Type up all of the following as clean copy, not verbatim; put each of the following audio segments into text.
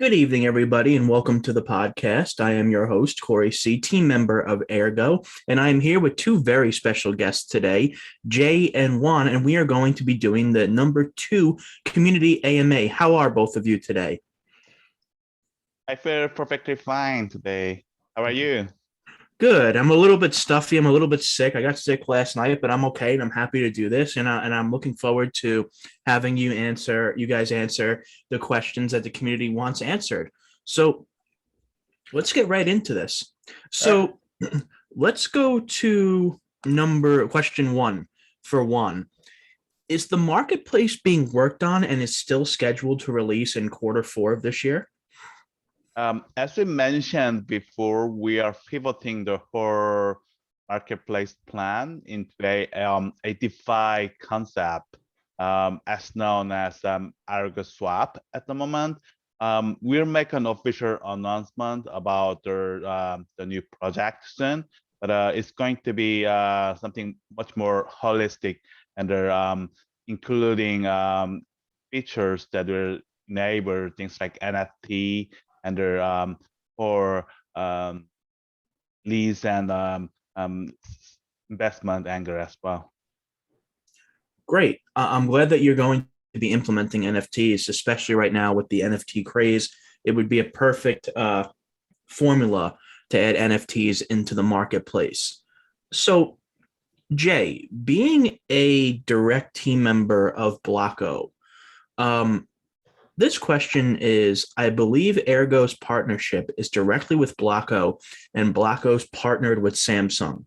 Good evening, everybody, and welcome to the podcast. I am your host, Corey C., team member of AERGO, and I am here with two very special guests today, Jay and Juan, and we are going to be doing the number 2 community AMA. How are both of you today? I feel perfectly fine today. How are you? Good. I'm a little bit stuffy. I'm a little bit sick. I got sick last night, but I'm okay, and I'm happy to do this. And I'm looking forward to having you guys answer the questions that the community wants answered. So let's get right into this. So let's go to question 1 for Juan. Is the marketplace being worked on and is still scheduled to release in quarter 4 of this year? As we mentioned before, we are pivoting the whole marketplace plan into a DeFi concept, as known as AERGO Swap at the moment. We'll make an official announcement about the new project soon, but it's going to be something much more holistic and including features that will enable things like NFT and for lease and investment angle as well. Great. I'm glad that you're going to be implementing NFTs, especially right now with the NFT craze. It would be a perfect formula to add NFTs into the marketplace. So, Jay, being a direct team member of Blocko, this question is, I believe AERGO's partnership is directly with Blocko, and Blocko's partnered with Samsung.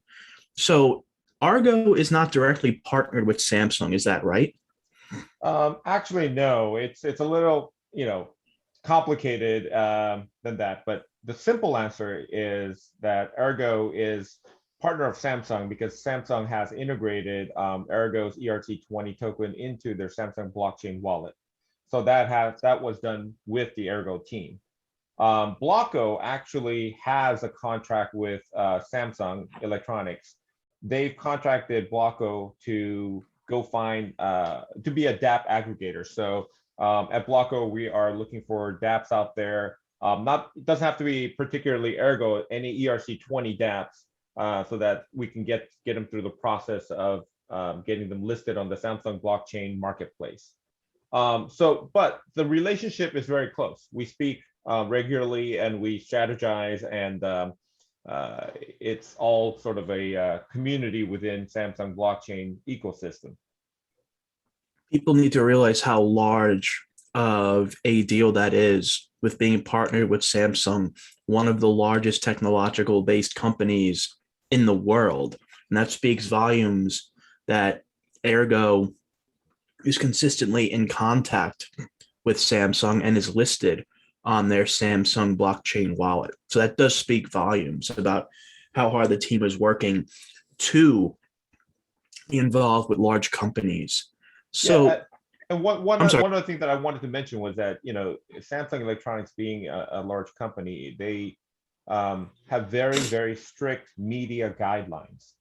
So Argo is not directly partnered with Samsung, is that right? Actually, no. It's a little, complicated than that. But the simple answer is that AERGO is partner of Samsung because Samsung has integrated AERGO's ERC20 token into their Samsung blockchain wallet. So that was done with the AERGO team. Blocko actually has a contract with Samsung Electronics. They've contracted Blocko to go find to be a Dapp aggregator. So at Blocko, we are looking for Dapps out there. It doesn't have to be particularly AERGO, any ERC20 Dapps, so that we can get them through the process of getting them listed on the Samsung blockchain marketplace. But the relationship is very close. We speak regularly and we strategize, and it's all sort of a community within Samsung blockchain ecosystem. People need to realize how large of a deal that is with being partnered with Samsung, one of the largest technological based companies in the world. And that speaks volumes that AERGO is consistently in contact with Samsung and is listed on their Samsung blockchain wallet. So that does speak volumes about how hard the team is working to be involved with large companies. So, yeah, and one other thing that I wanted to mention was that Samsung Electronics being a large company, they have very, very strict media guidelines.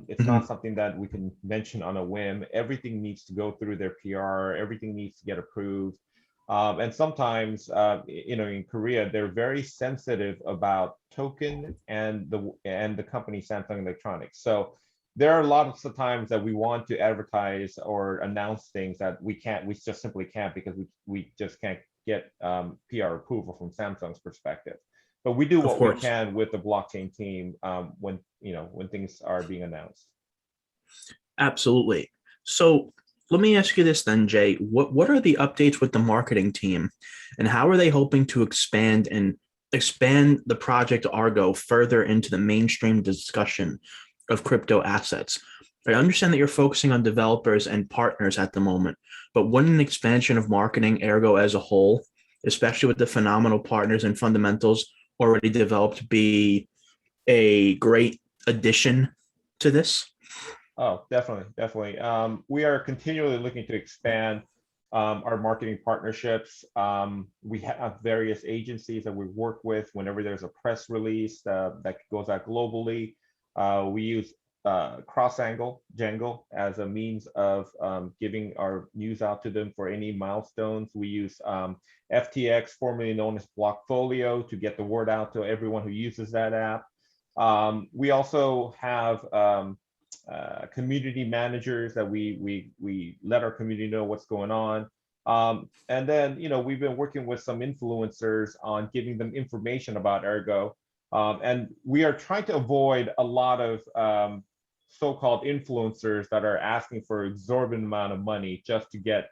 It's not something that we can mention on a whim. Everything needs to go through their PR. Everything needs to get approved. And sometimes, in Korea, they're very sensitive about token and the company Samsung Electronics. So there are lots of times that we want to advertise or announce things that we just simply can't because we just can't get PR approval from Samsung's perspective. But we do what we can with the blockchain team when things are being announced. Absolutely. So let me ask you this then, Jay. What are the updates with the marketing team, and how are they hoping to expand the project Argo further into the mainstream discussion of crypto assets? I understand that you're focusing on developers and partners at the moment, but wouldn't an expansion of marketing AERGO as a whole, especially with the phenomenal partners and fundamentals already developed, be a great addition to this? Oh, definitely. We are continually looking to expand our marketing partnerships. We have various agencies that we work with whenever there's a press release that goes out globally. We use cross-angle jangle as a means of giving our news out to them for any milestones. We use FTX, formerly known as Blockfolio, to get the word out to everyone who uses that app. We also have community managers that we let our community know what's going on. And then, we've been working with some influencers on giving them information about Ergo. And we are trying to avoid a lot of so-called influencers that are asking for exorbitant amount of money just to get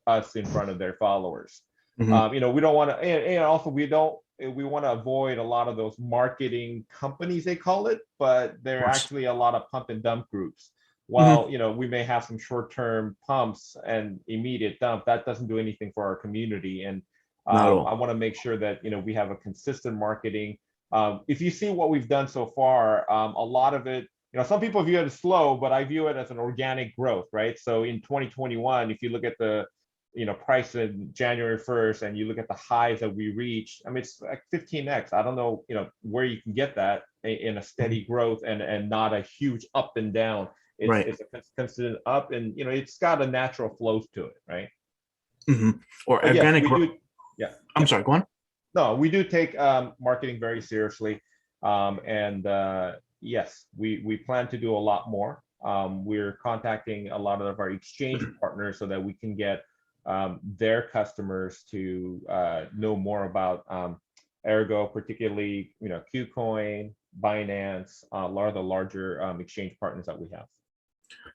us in front of their followers. Mhm. We don't want to, and also we want to avoid a lot of those marketing companies, they call it, but they're course. actually a lot of pump and dump groups. Mhm. While we may have some short-term pumps and immediate dump, that doesn't do anything for our community. And Not at I all. want to make sure that we have a consistent marketing. If you see what we've done so far, a lot of it, some people view it as slow, but I view it as an organic growth, right? So in 2021, if you look at the price in January 1st and you look at the highs that we reached, I mean, it's like 15x. I don't know, where you can get that in a steady growth and not a huge up and down. Right. It's a consistent up, and it's got a natural flow to it, right? Mhm. Or But yes, organic we growth. do. Yeah. I'm sorry, go on. No, we do take marketing very seriously, and yes, we plan to do a lot more. We're contacting a lot of our exchange partners so that we can get their customers to know more about Ergo, particularly KuCoin, Binance, a lot of the larger exchange partners that we have.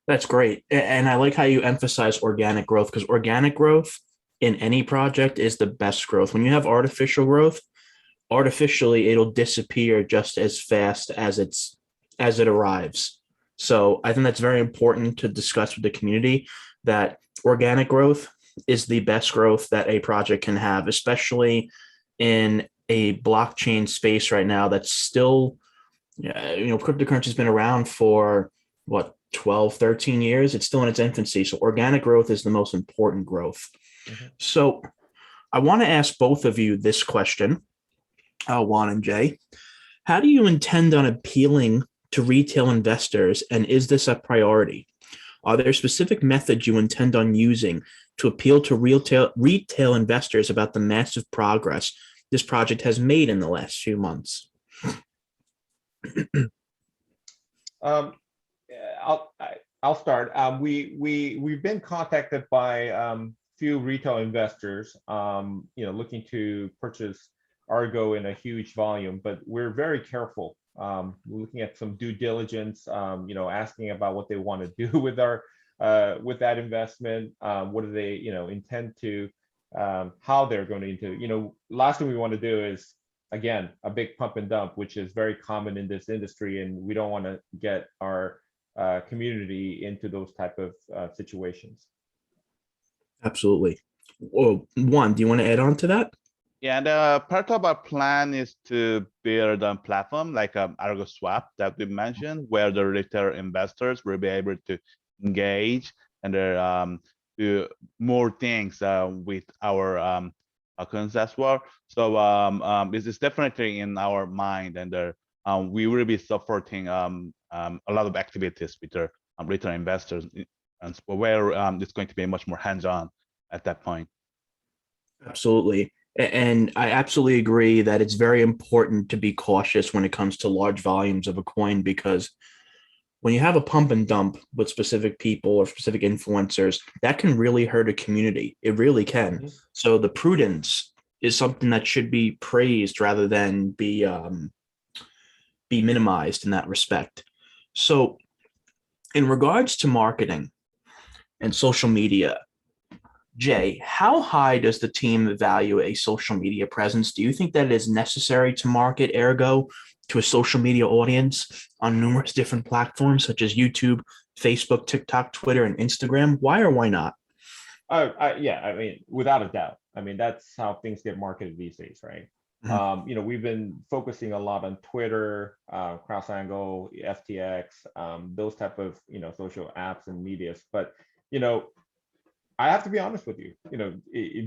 That's great. And I like how you emphasize organic growth, because organic growth in any project is the best growth. When you have artificial growth, artificially it'll disappear just as fast as it arrives. So I think that's very important to discuss with the community, that organic growth is the best growth that a project can have, especially in a blockchain space right now that's still, cryptocurrency has been around for what, 12, 13 years. It's still in its infancy. So organic growth is the most important growth. Mhm. So I want to ask both of you this question, Juan and Jay. How do you intend on appealing to retail investors, and is this a priority? Are there specific methods you intend on using to appeal to retail investors about the massive progress this project has made in the last few months? Um, I'll start. We've been contacted by few retail investors, looking to purchase Argo in a huge volume, but we're very careful. We're looking at some due diligence, asking about what they want to do with with that investment. What do they, intend to, how they're going to, last thing we want to do is, again, a big pump and dump, which is very common in this industry, and we don't want to get our community into those type of situations. Absolutely. Well, Juan, do you want to add on to that? Yeah, and part of our plan is to build a platform like Argo Swap that we mentioned, where the retail investors will be able to engage and do more things with our accounts as well. So this is definitely in our mind, and we will be supporting a lot of activities with the retail investors, and where it's going to be much more hands-on at that point. Absolutely. And I absolutely agree that it's very important to be cautious when it comes to large volumes of a coin, because when you have a pump and dump with specific people or specific influencers, that can really hurt a community. It really can. Mhm. So the prudence is something that should be praised rather than be minimized in that respect. So in regards to marketing and social media, Jay, how high does the team value a social media presence? Do you think that it is necessary to market Ergo to a social media audience on numerous different platforms such as YouTube, Facebook, TikTok, Twitter, and Instagram? Why or why not? Yeah, I mean, without a doubt. I mean, that's how things get marketed these days, right? We've been focusing a lot on Twitter, CrossAngle, FTX, those type of social apps and medias. But I have to be honest with you.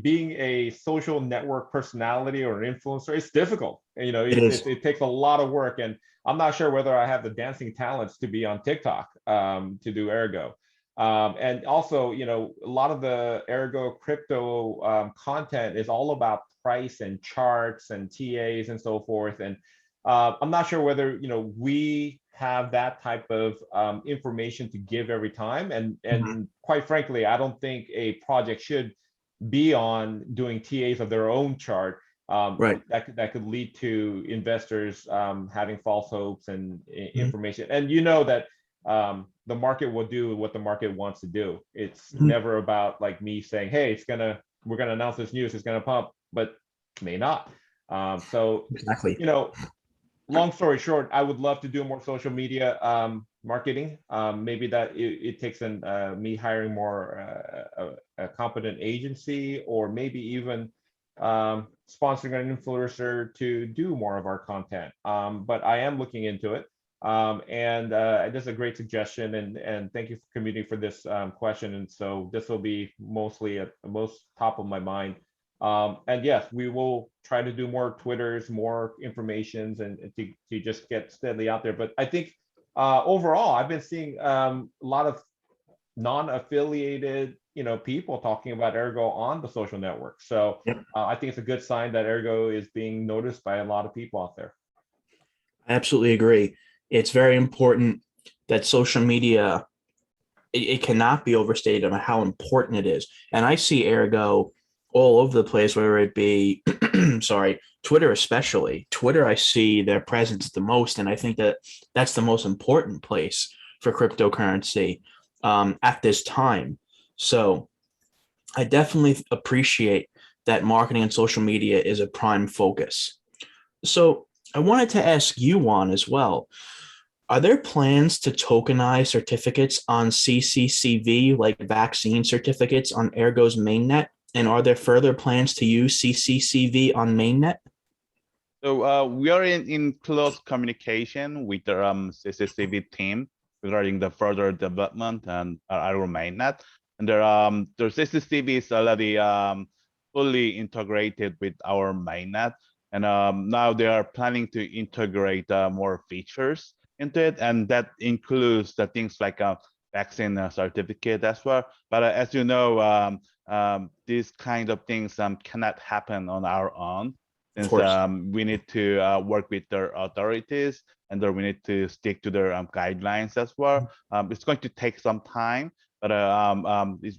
Being a social network personality or an influencer, it's difficult. It is. It takes a lot of work, and I'm not sure whether I have the dancing talents to be on TikTok to do Ergo. And also, a lot of the Ergo crypto content is all about price and charts and TAs and so forth. And I'm not sure whether we have that type of information to give every time. And quite frankly, I don't think a project should be on doing TAs of their own chart. Right. That could lead to investors having false hopes and Mhm. information. And that the market will do what the market wants to do. It's Mhm. never about like me saying, "Hey, we're gonna announce this news, it's gonna pump," but may not. So Exactly. long story short, I would love to do more social media marketing. Maybe that it takes me hiring more a competent agency, or maybe even sponsoring an influencer to do more of our content. But I am looking into it. And this is a great suggestion, and thank you for community for this question. And so this will be mostly at the most top of my mind. And yes, we will try to do more Twitters, more informations, and to just get steadily out there. But I think overall, I've been seeing a lot of non-affiliated, people talking about Ergo on the social network. So Yep. I think it's a good sign that Ergo is being noticed by a lot of people out there. I absolutely agree. It's very important that social media, it cannot be overstated on how important it is. And I see Ergo all over the place, whether it be, sorry, Twitter especially. Twitter, I see their presence the most, and I think that that's the most important place for cryptocurrency at this time. So I definitely appreciate that marketing and social media is a prime focus. So I wanted to ask you, Juan, as well. Are there plans to tokenize certificates on CCCV, like vaccine certificates on Ergo's mainnet? And are there further plans to use CCCV on mainnet? So we are in close communication with the CCCV team regarding the further development and our mainnet. And their CCCV is already fully integrated with our mainnet. And now they are planning to integrate more features into it. And that includes the things like a vaccine certificate as well. But as you know, these kind of things cannot happen on our own, since we need to work with their authorities, and we need to stick to their guidelines as well. It's going to take some time, but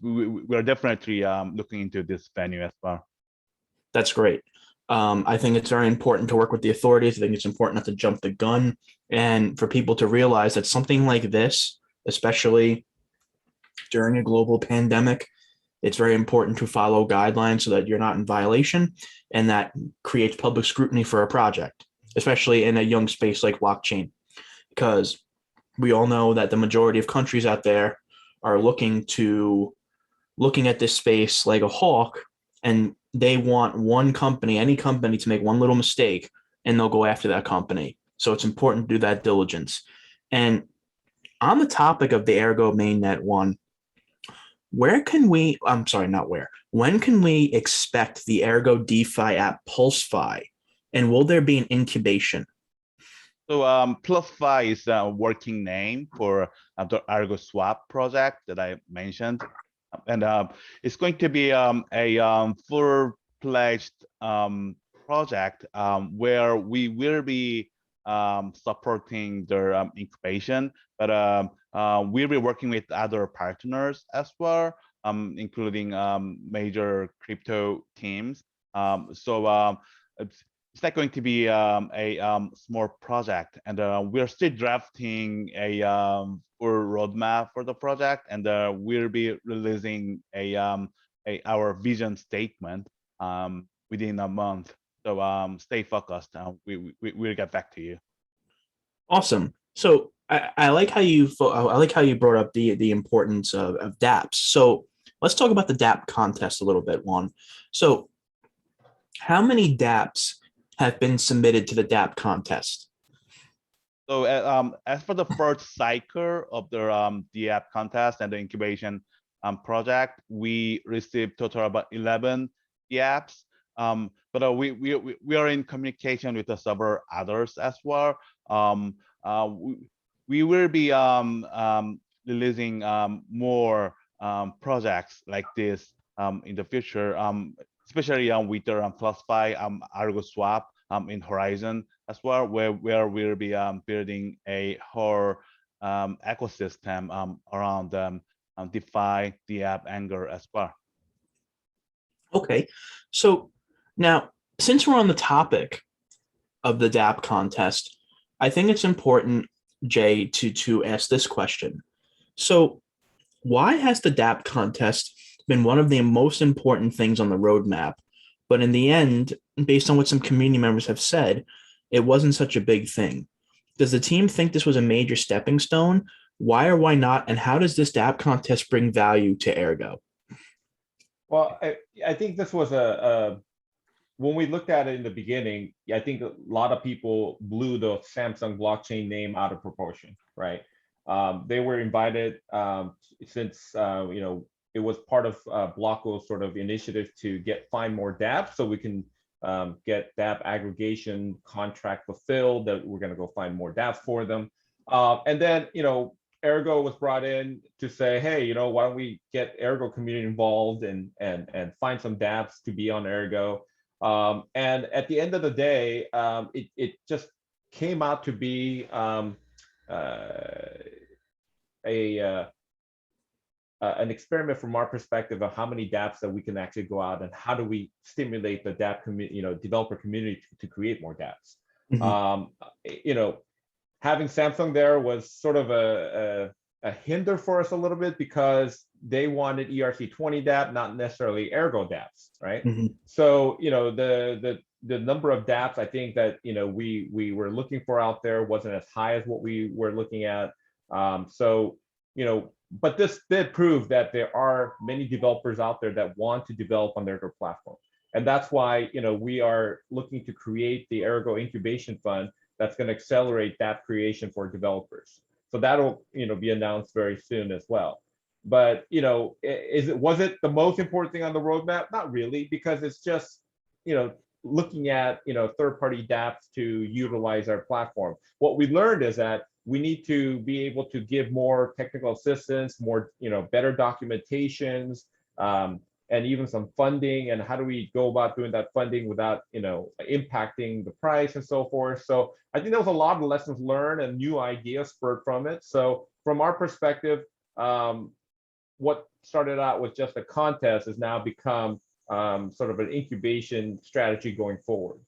we're definitely looking into this venue as well. That's great. I think it's very important to work with the authorities. I think it's important not to jump the gun, and for people to realize that something like this, especially during a global pandemic, it's very important to follow guidelines so that you're not in violation, and that creates public scrutiny for a project, especially in a young space like blockchain, because we all know that the majority of countries out there are looking at this space like a hawk, and they want one company, any company, to make one little mistake, and they'll go after that company. So it's important to do that diligence. And on the topic of the Ergo mainnet one, when can we expect the Ergo DeFi app PulseFi? And will there be an incubation? So PlusFi is a working name for the Ergo Swap project that I mentioned. And it's going to be a full-fledged project where we will be supporting their incubation, but we'll be working with other partners as well, including major crypto teams. So it's not going to be a small project, and we're still drafting a full roadmap for the project, and we'll be releasing our vision statement within a month. So stay focused. We'll get back to you. Awesome. So I like how you brought up the importance of dApps. So let's talk about the Dapp contest a little bit, Juan. So how many dApps have been submitted to the Dapp contest? So as for the first cycle of the app contest and the incubation, project. We received total about 11 apps. But we are in communication with the several others as well. We will be releasing more projects like this in the future, especially with the FlexFi AERGO swap in Horizon as well, where we'll be building a whole ecosystem around DeFi, Dapp, Anger as well. Okay, so now since we're on the topic of the Dapp contest, I think it's important, Jay, to ask this question. So, why has the Dapp contest been one of the most important things on the roadmap, but in the end, based on what some community members have said, it wasn't such a big thing? Does the team think this was a major stepping stone? Why or why not? And how does this Dapp contest bring value to Ergo? Well, I think this was when we looked at it in the beginning, I think a lot of people blew the Samsung blockchain name out of proportion, right? They were invited since it was part of Blocko's sort of initiative to find more dApps, so we can get dApp aggregation contract fulfilled. That we're going to go find more dApps for them, and then Ergo was brought in to say, hey, why don't we get Ergo community involved and find some dApps to be on Ergo. And at the end of the day, it just came out to be an experiment from our perspective of how many dApps that we can actually go out and how do we stimulate the Dapp community, developer community to create more dApps. Mm-hmm. Having Samsung there was sort of a hinder for us a little bit because they wanted ERC20 dApp, not necessarily Ergo dApps, right? Mm-hmm. So the number of dApps I think that we were looking for out there wasn't as high as what we were looking at. But this did prove that there are many developers out there that want to develop on the Ergo platform, and that's why we are looking to create the Ergo Incubation Fund that's going to accelerate that creation for developers. So that'll be announced very soon as well. But was it the most important thing on the roadmap? Not really, because it's just looking at third-party dApps to utilize our platform. What we learned is that we need to be able to give more technical assistance, more better documentations, and even some funding, and how do we go about doing that funding without impacting the price and so forth. So I think there was a lot of lessons learned and new ideas spurred from it. So from our perspective, what started out with just a contest has now become sort of an incubation strategy going forward.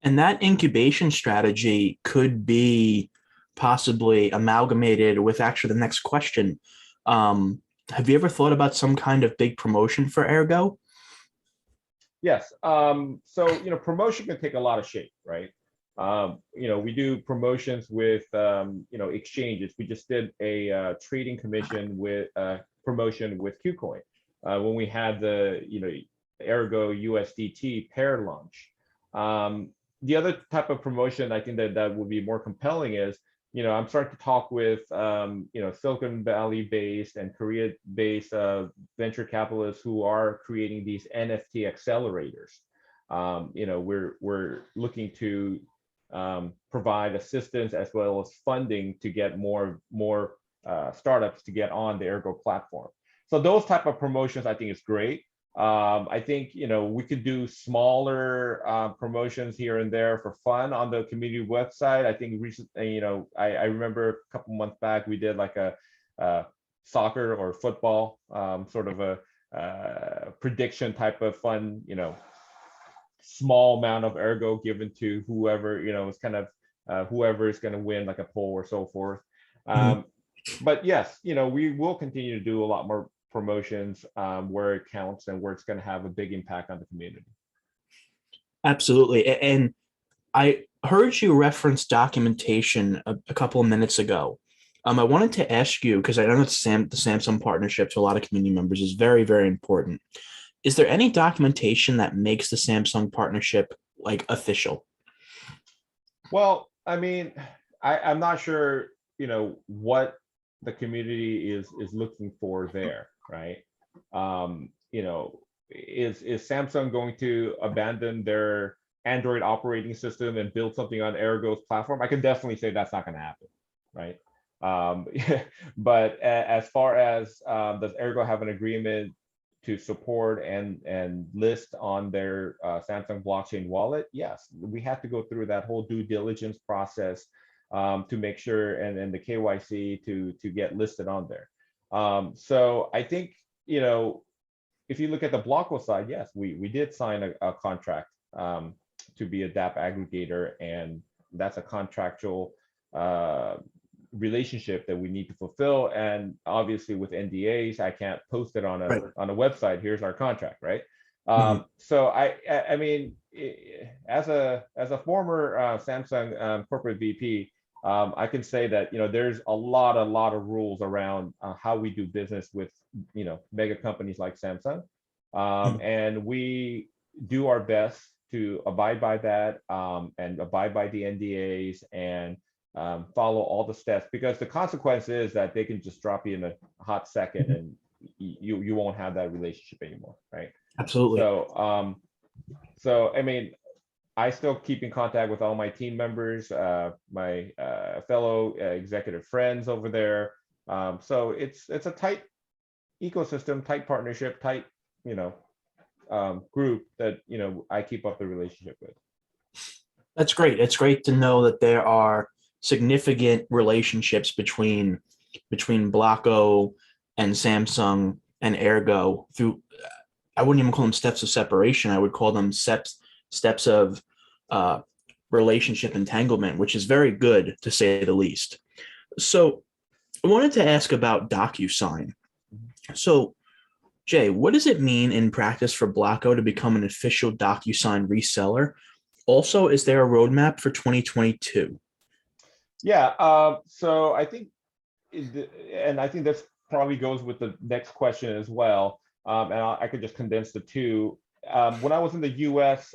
And that incubation strategy could be possibly amalgamated with actually the next question. Have you ever thought about some kind of big promotion for Ergo? Yes. So promotion can take a lot of shape, right? We do promotions with exchanges. We just did a trading commission with promotion with KuCoin when we had the Ergo USDT pair launch. The other type of promotion I think that would be more compelling is I'm starting to talk with Silicon Valley based and Korea based venture capitalists who are creating these NFT accelerators. We're looking to provide assistance as well as funding to get more startups to get on the Ergo platform. So those type of promotions I think is great. I think we could do smaller promotions here and there for fun on the community website. I think recently, I remember a couple months back we did like a soccer or football sort of a prediction type of fun, small amount of Ergo given to whoever is kind of whoever is going to win, like a poll or so forth. But yes, we will continue to do a lot more promotions where it counts and where it's going to have a big impact on the community. Absolutely. And I heard you reference documentation a couple of minutes ago. I wanted to ask you, because I know that the Samsung partnership to a lot of community members is very, very important. Is there any documentation that makes the Samsung partnership like official? Well, I mean, I'm not sure, what the community is looking for there. right? You know, is Samsung going to abandon their Android operating system and build something on AERGO's platform? I can definitely say that's not going to happen, right? But as far as does AERGO have an agreement to support and list on their Samsung blockchain wallet? Yes, we have to go through that whole due diligence process to make sure, and the KYC to get listed on there. So I think, you know, if you look at the Blocko side, yes, we did sign a contract to be a Dapp aggregator, and that's a contractual relationship that we need to fulfill. And obviously with NDAs, I can't post it on a on a website. Here's our contract, right? So I mean, as a former Samsung corporate VP, I can say that, you know, there's a lot of rules around how we do business with, you know, mega companies like Samsung, and we do our best to abide by that, and abide by the NDAs, and follow all the steps, because the consequence is that they can just drop you in a hot second, and you won't have that relationship anymore, right? Absolutely. So so I mean, I still keep in contact with all my team members, my fellow executive friends over there. So it's a tight ecosystem, tight partnership, tight, you know, group that, you know, I keep up the relationship with. That's great. It's great to know that there are significant relationships between Blocko and Samsung and AERGO through, I wouldn't even call them steps of separation. I would call them steps of relationship entanglement, which is very good to say the least. So I wanted to ask about DocuSign. So Jay, what does it mean in practice for Blocko to become an official DocuSign reseller? Also, is there a roadmap for 2022? Yeah, so I think, and I think this probably goes with the next question as well, and I could just condense the two. When I was in the US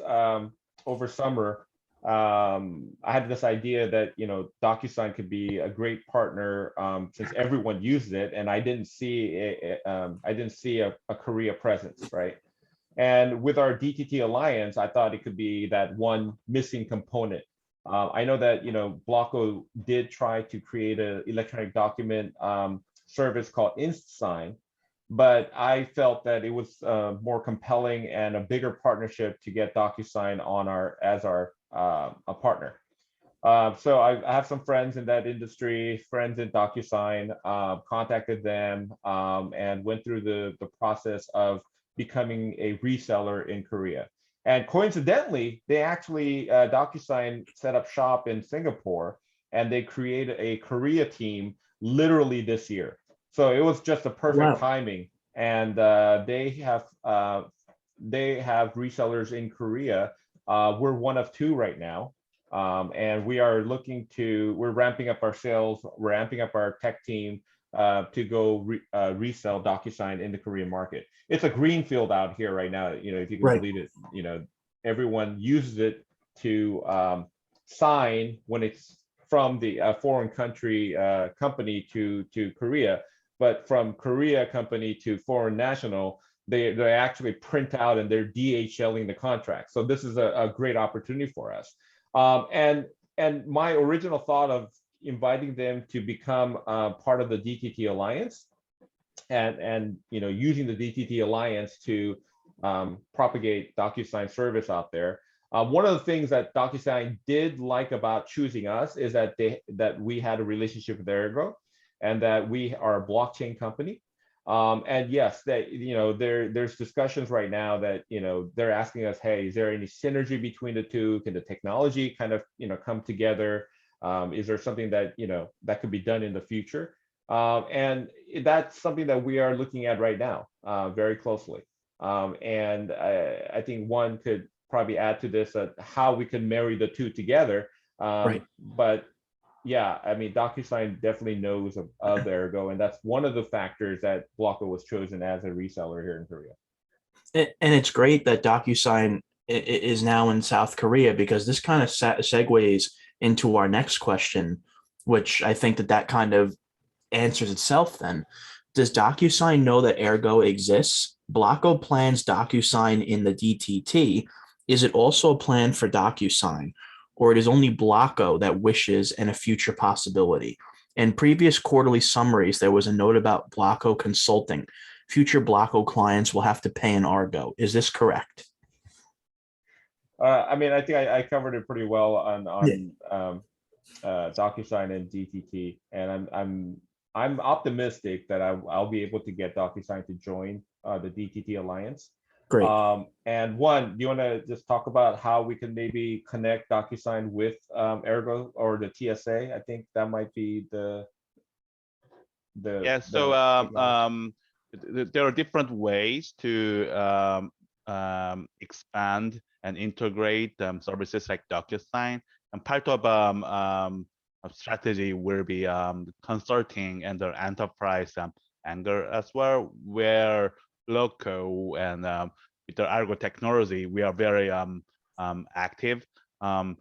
over summer, I had this idea that, you know, DocuSign could be a great partner, since everyone uses it, and I didn't see a Korea presence, right? And with our DTT alliance, I thought it could be that one missing component. I know that, you know, Blocko did try to create an electronic document service called InSign, but I felt that it was more compelling and a bigger partnership to get DocuSign on as our a partner. So I have some friends in that industry, friends in DocuSign, contacted them, and went through the process of becoming a reseller in Korea. And coincidentally, they actually, DocuSign set up shop in Singapore, and they created a Korea team literally this year. So it was just a perfect timing. And they have resellers in Korea. We're one of two right now. And we're ramping up our sales, we're ramping up our tech team to go resell DocuSign in the Korean market. It's a greenfield out here right now, you know, if you can believe it. You know, everyone uses it to sign when it's from the foreign country company to Korea, but from Korea company to foreign national, they actually print out and they're DHLing the contract. So this is a great opportunity for us. And my original thought of inviting them to become part of the DTT Alliance, and you know, using the DTT Alliance to propagate DocuSign service out there. One of the things that DocuSign did like about choosing us is that we had a relationship with AERGO, and that we are a blockchain company. And yes, that, you know, there's discussions right now that, you know, they're asking us, hey, is there any synergy between the two? Can the technology kind of, you know, come together? Is there something that, you know, that could be done in the future? And that's something that we are looking at right now, very closely. And I think one could probably add to this how we can marry the two together. But yeah, I mean, DocuSign definitely knows of AERGO, and that's one of the factors that Blocko was chosen as a reseller here in Korea. And it's great that DocuSign is now in South Korea, because this kind of segues into our next question, which I think that kind of answers itself then. Does DocuSign know that AERGO exists? Blocko plans DocuSign in the DTT. Is it also a plan for DocuSign? Or it is only Blocko that wishes and a future possibility? In previous quarterly summaries, there was a note about Blocko consulting. Future Blocko clients will have to pay an Argo. Is this correct? I mean, I think I covered it pretty well on Yeah. DocuSign and DTT, and I'm optimistic that I'll be able to get DocuSign to join the DTT Alliance. Great. And one, do you want to just talk about how we can maybe connect DocuSign with AERGO or the TSA? I think that might be the Yeah. So there are different ways to expand and integrate services like DocuSign, and part of strategy will be consulting and the enterprise angle as well, where local and with the AERGO technology we are very active, and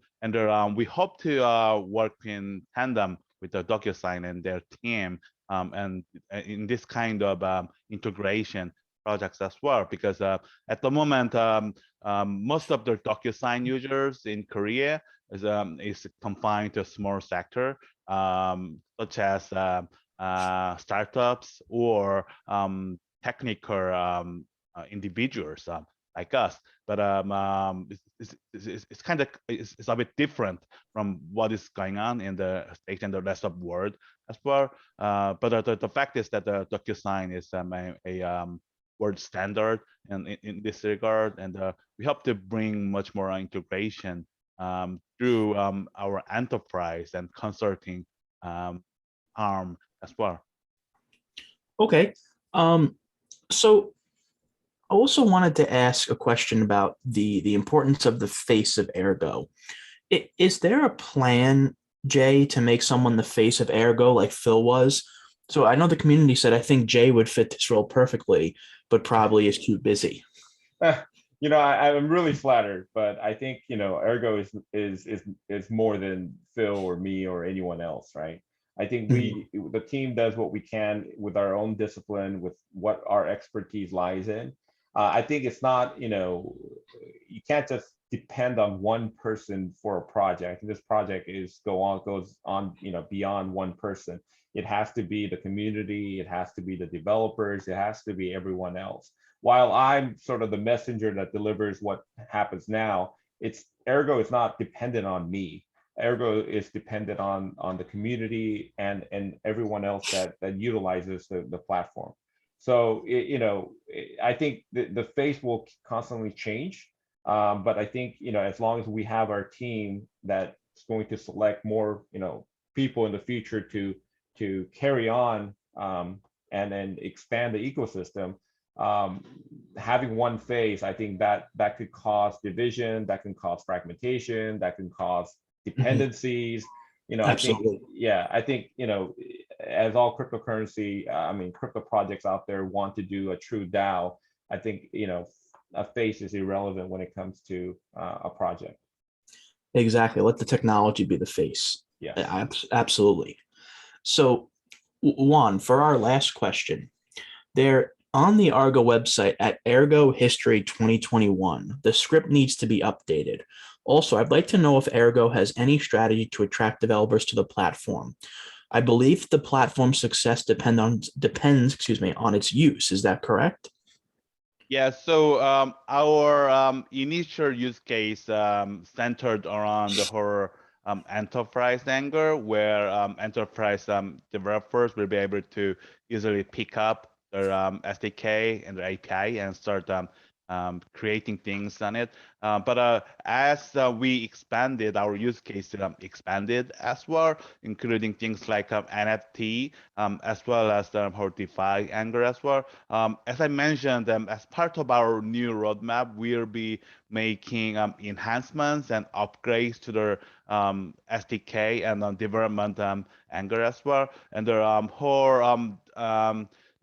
we hope to work in tandem with the DocuSign and their team, and in this kind of integration projects as well, because at the moment most of the DocuSign users in Korea is confined to a small sector, such as startups or technical individuals like us. But it's kind of it's a bit different from what is going on in the States and the rest of the world as well. But the fact is that the DocuSign is a world standard in this regard, and we hope to bring much more integration through our enterprise and consulting arm as well. Okay. So I also wanted to ask a question about the importance of the face of AERGO. Is there a plan, Jay, to make someone the face of AERGO like Phil was? So I know the community said, I think Jay would fit this role perfectly, but probably is too busy. I'm really flattered, but I think, AERGO is more than Phil or me or anyone else, right? I think the team does what we can with our own discipline, with what our expertise lies in. I think it's not, you can't just depend on one person for a project. This project goes on, beyond one person. It has to be the community, it has to be the developers, it has to be everyone else. While I'm sort of the messenger that delivers what happens now, AERGO is not dependent on me. AERGO is dependent on the community and everyone else that utilizes the platform. So I think the face will constantly change, but I think as long as we have our team that's going to select more people in the future to carry on and then expand the ecosystem, having one face, I think that could cause division, that can cause fragmentation, that can cause dependencies. Absolutely. I think as all cryptocurrency, crypto projects out there want to do a true DAO, I think a face is irrelevant when it comes to a project. Exactly. Let the technology be the face. Yeah. Absolutely. So Juan, for our last question, there on the AERGO website at AERGO History 2021, the script needs to be updated. Also, I'd like to know if AERGO has any strategy to attract developers to the platform. I believe the platform's success depends on its use. Is that correct? Yeah, so our initial use case centered around the whole enterprise angle, where enterprise developers will be able to easily pick up their SDK and their API and start creating things on it. But as we expanded, our use case expanded as well, including things like NFT, as well as the whole DeFi angle as well. As I mentioned, as part of our new roadmap, we'll be making enhancements and upgrades to the SDK and development angle as well. And the whole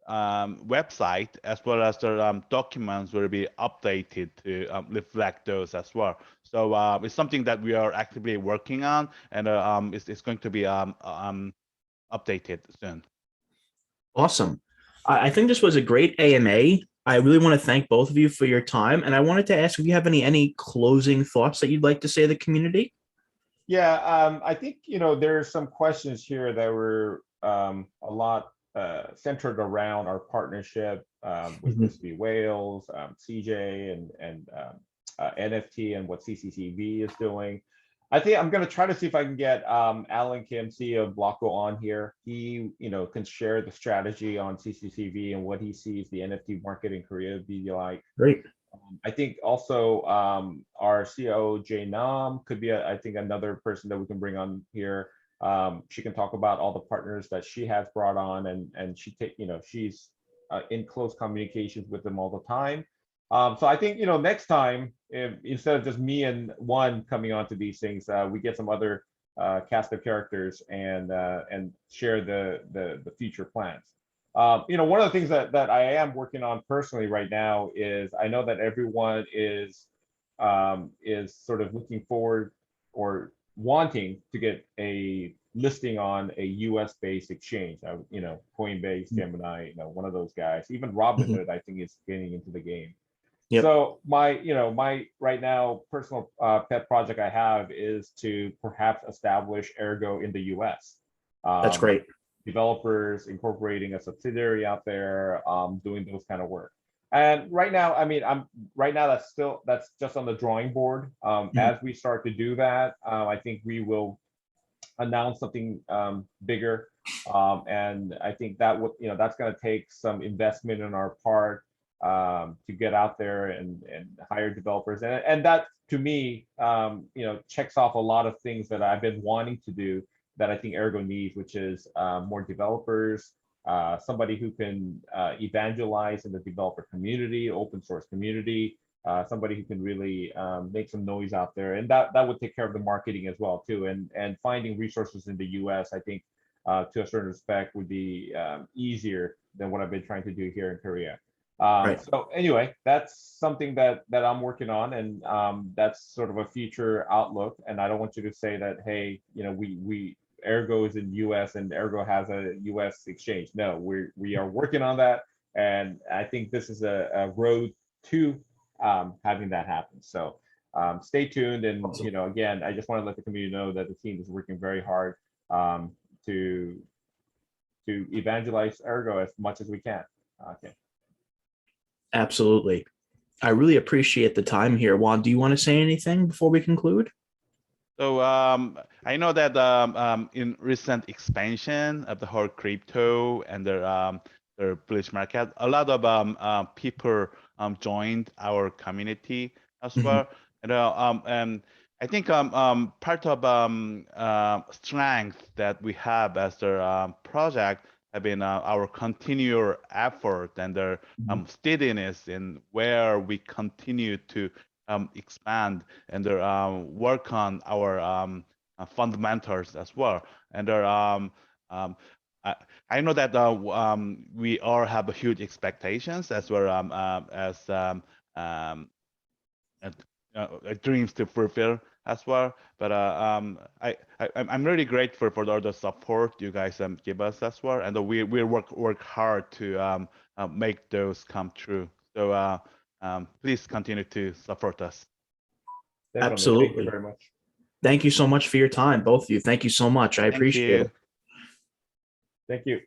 website as well as the documents will be updated to reflect those as well. So it's something that we are actively working on, and it's going to be updated soon. Awesome. I think this was a great AMA. I really want to thank both of you for your time. And I wanted to ask if you have any closing thoughts that you'd like to say to the community. Yeah, I think, there's some questions here that were a lot centered around our partnership with Mhm. Whiskey Whales, CJ, and NFT, and what CCCV is doing. I think I'm going to try to see if I can get Alan Kim, CEO of Blocko, on here. He, can share the strategy on CCCV and what he sees the NFT market in Korea be like. Great. I think also our COO Jay Nam could be, I think, another person that we can bring on here. She can talk about all the partners that she has brought on, and she's in close communications with them all the time. So I think, next time, if instead of just me and one coming onto these things, we get some other cast of characters and share the future plans. One of the things that I am working on personally right now is, I know that everyone is sort of looking forward or wanting to get a listing on a US based exchange. Coinbase, Gemini, one of those guys. Even Mhm. Robinhood, I think, is getting into the game. Yep. So my right now personal pet project I have is to perhaps establish Ergo in the US. That's great. Developers incorporating a subsidiary out there, doing those kind of work. And right now, that's just on the drawing board. As we start to do that, I think we will announce something bigger. And I think that that's going to take some investment on our part to get out there and hire developers. And that, to me, checks off a lot of things that I've been wanting to do, that I think Ergo needs, which is more developers, somebody who can evangelize in the developer community, open source community, somebody who can really make some noise out there, and that would take care of the marketing as well too. And finding resources in the US, I think, to a certain respect, would be easier than what I've been trying to do here in Korea. Right. So anyway, that's something that I'm working on, and that's sort of a future outlook. And I don't want you to say that, hey, we Ergo is in US and Ergo has a US exchange. No, we are working on that, and I think this is a road to having that happen. So stay tuned, and Awesome. again, I just want to let the community know that the team is working very hard to evangelize Ergo as much as we can. Okay. Absolutely. I really appreciate the time here. Juan, do you want to say anything before we conclude? So I know that in recent expansion of the whole crypto and their bullish market, a lot of people joined our community as well. And I think part of strength that we have as the project have been our continual effort and their steadiness in where we continue to expand and work on our fundamentals as well. And I know that we all have huge expectations as well as dreams to fulfill as well. But I'm really grateful for all the support you guys give us as well, and we work hard to make those come true. So please continue to support us. Definitely. Absolutely. Thank you very much. Thank you so much for your time, both of you. Thank you so much. I Thank appreciate you. it. Thank you.